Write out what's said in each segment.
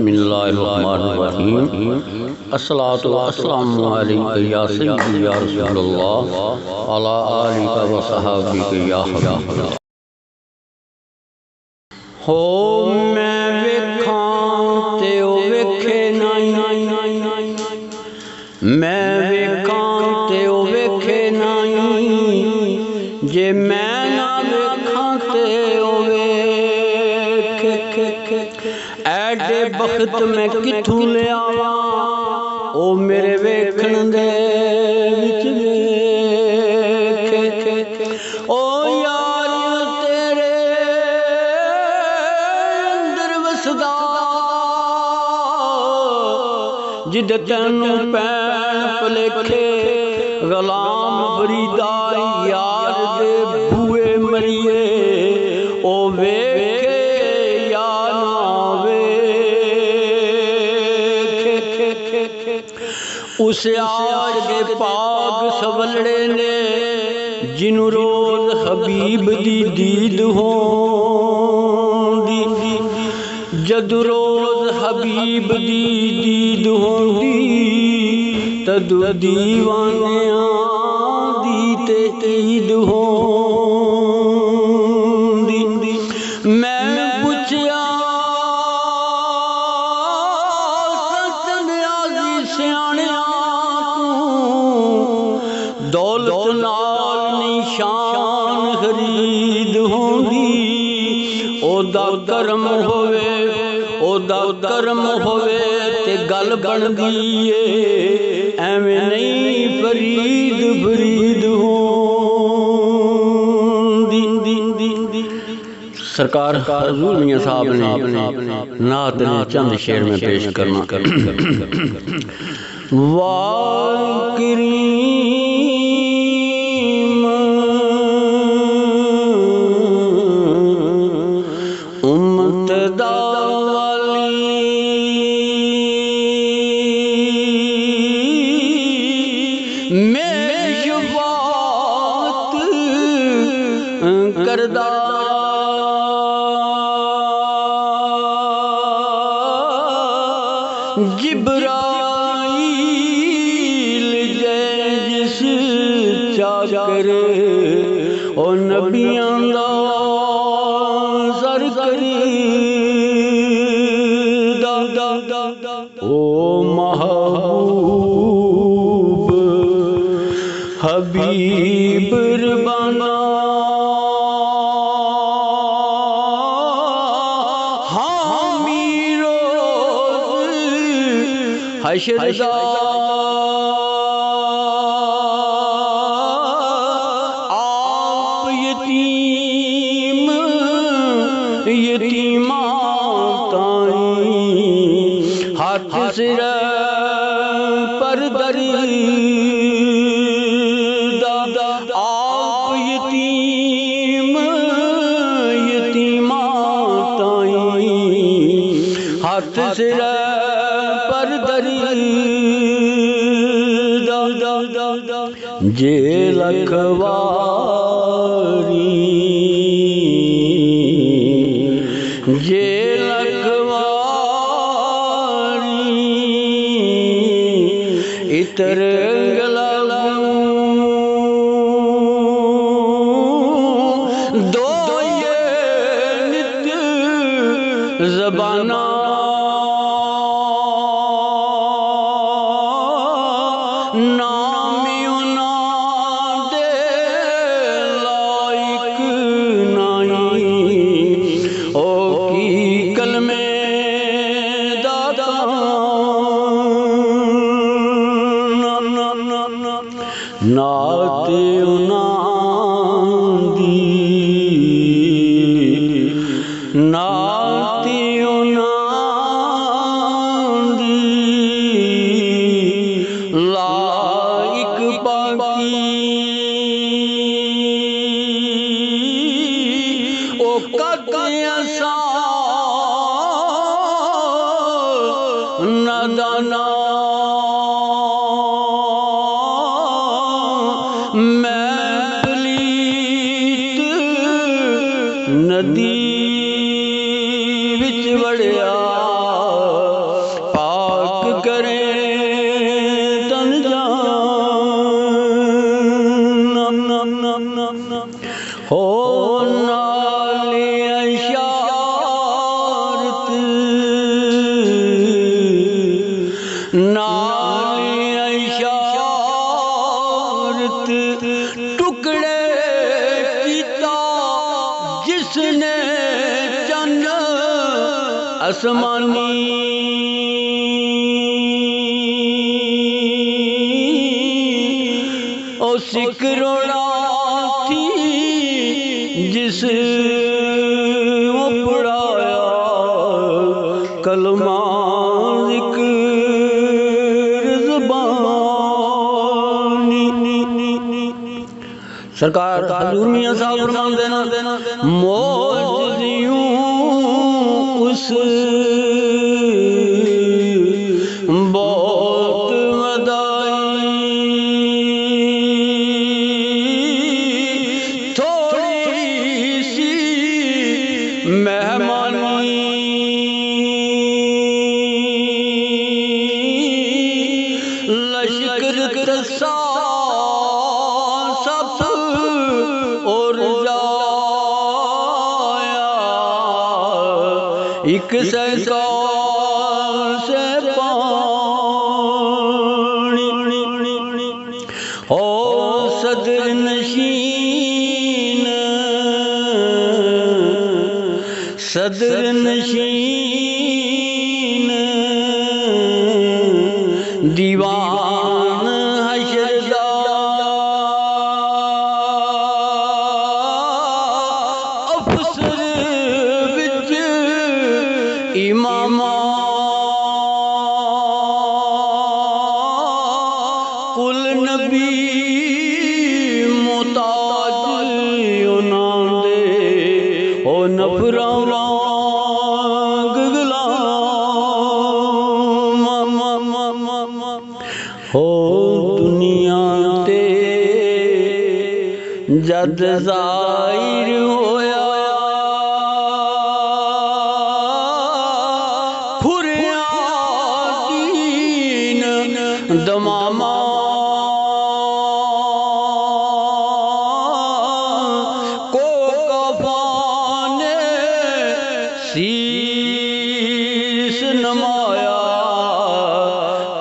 बिस्मिल्लाहिर्रहमानिर्रहीम। अस्सलातु वस्सलामु अलैका या सय्यदी या रसूलल्लाह अला आलिका व सहाबिका या हबीबल्लाह। हो मैं वेखां ते ओ वेखे नहीं, मैं वेखां ते ओ वेखे नहीं, जे मैं ना वेखां ते ओ वेखे। ऐडे बख्त मैं किथों ले आवां ओ मेरे वेखण दे विच वेखे। ओ यार तेरे अंदर वसदा जिद तैनू पैण भलेखे, गुलाम फरीदा यार दे बूए मरिए ओ वेखे या ना वेखे। उस आज दे पाग सवलड़े ने जिनू रोज हबीब दी दीद होंदी, जद रोज हबीब दी दीद होंदी तदू दीवानियां दी ते ईद होंदी। मैं पुछया सतन्याजी सियाणिया तू दौलत नाल निशान खरीद होंदी, ओदा करम होवे ओदा करम होवे ते गल बनदी ए, एवें नहीं फरीद फरीद होंदी। सरकार हजूर मियां साहब ने नात ने चंद शेर में पेश करना वाकरीम उम्मत दाली में शुफात करदा जिब्राईल जै जिस चाकर ओ नबियां दा सर करदा, ओ महबूब हबीब रबाना हशरदा आप यतीम यतीमा ताई हाथ सिर पर दरदा, आप यतीम यतीमा ताई हाथ सिर पर जे लखवारी जे लखवारी इतर गलाऊं दो ये नित ज़बाना नाते उनादी नाते उनादी लाइक बाकी ओ कदियां सा नदाना नदी विच वड़िया नाली इशारत टुकड़े कीता जिसने चंद आसमानी ओ सिकरोड़ा थी जिस वो पढ़ाया कलमा सरकार हजूर मियां साहब फरमाते देना मौजूदियों उस बहुत मदाई थोड़ी सी मेहमानी लश्कर तरसा एक सैसा से पानी हो सदर नशीन दीवान हशदा अफसर विच इमामा कुल नबी मोताज उन्हां दे ओ नफरां हो दुनिया ते जद ज़ाहिर होया फुरिया दीन दमामा को कफाने शीश नमाया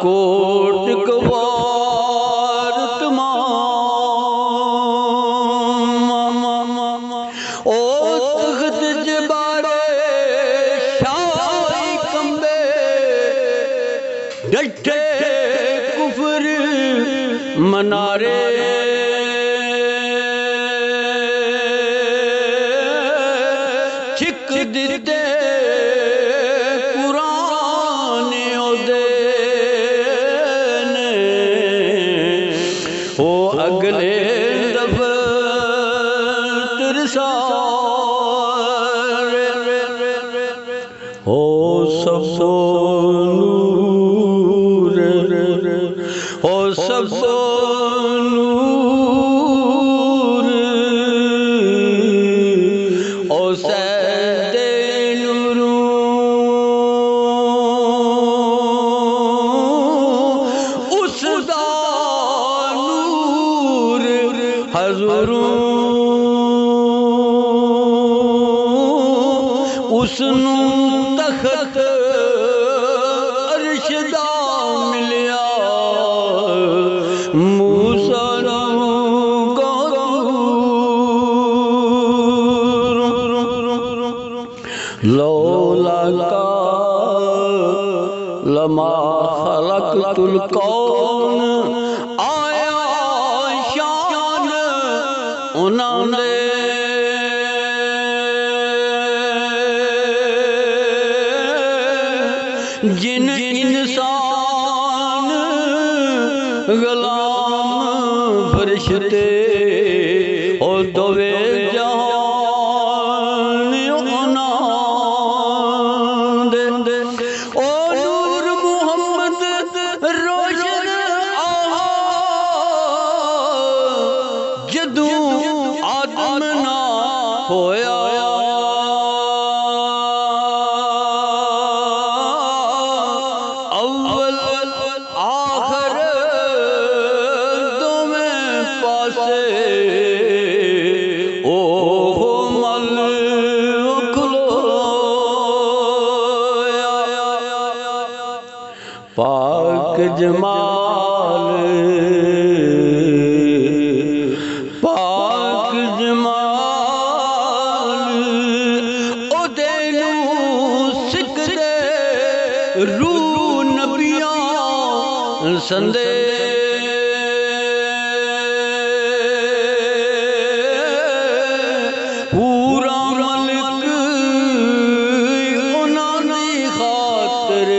कोट कवार तमाम ओ तख्त जबारे शाही कंबे डटे कुफर मनारे छिक दिते अगले दफ्तर हो सब नूर हो सब नूर ओ सैदे नूरू उसदा हजूरों उसनू तख्त अर्शदा मिलिया मूसा लौला का लमा खलक़तुल कौन आया शान उन्होंने जिन इंसान गुलाम फरिश्ते ओ दोवे जहान उन्होंने ओ नूर मुहम्मद रोशन आहा जदू आदम ना होया अव्वल आखिर दोवें पासे पाक जमाल पाक जमाल ओदे नू सिकदे रूह नबियां संदे पूरा मलिक उन्हां दी खातिर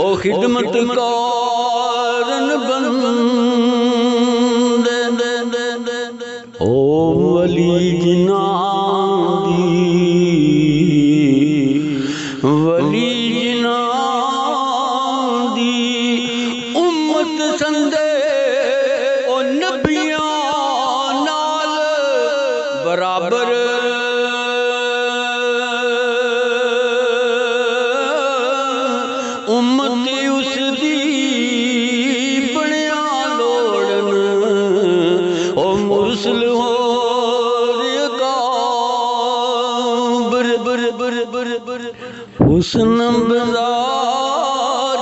ओ खिदमत कारन बंदे ओ वली जिन्हां दी वली जिन्हां दी उम्मत संदे ओ नबियां नाल बराबर उम्मती उसदी बनिया लोड़न ओ मुरसल हो हुस्न बज़ार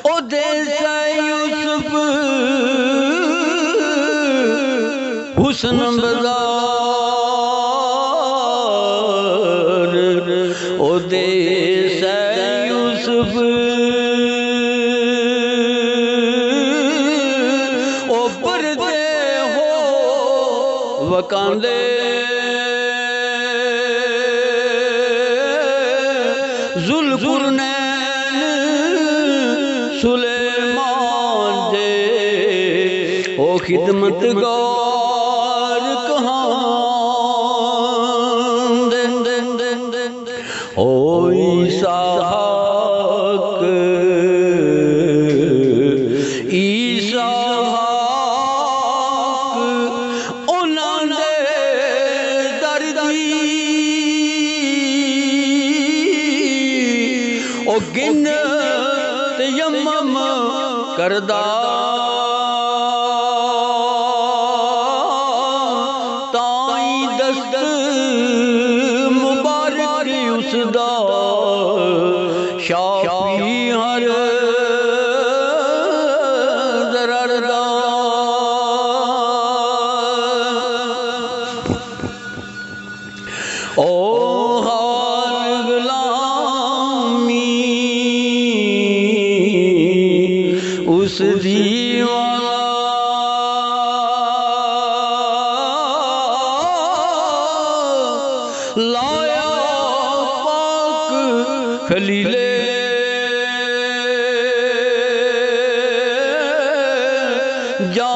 ओ देसा यूसुफ हुस्न बज़ार ओ देसा यूसुफ ओ परदे हो वकांदे ज़ुल्क़ुरनैन सुलेमान दे ओ खिदमत गार कहाँ ओ ईसा हक ईसा हक उन्हां दे दर्दी ओ गिन तयम्मुम करदा ताई दस्त मुबारक उसदा शाफी हर दरदा ओ हाल गुलामी उस दीवाना लाया पाक खलीले जा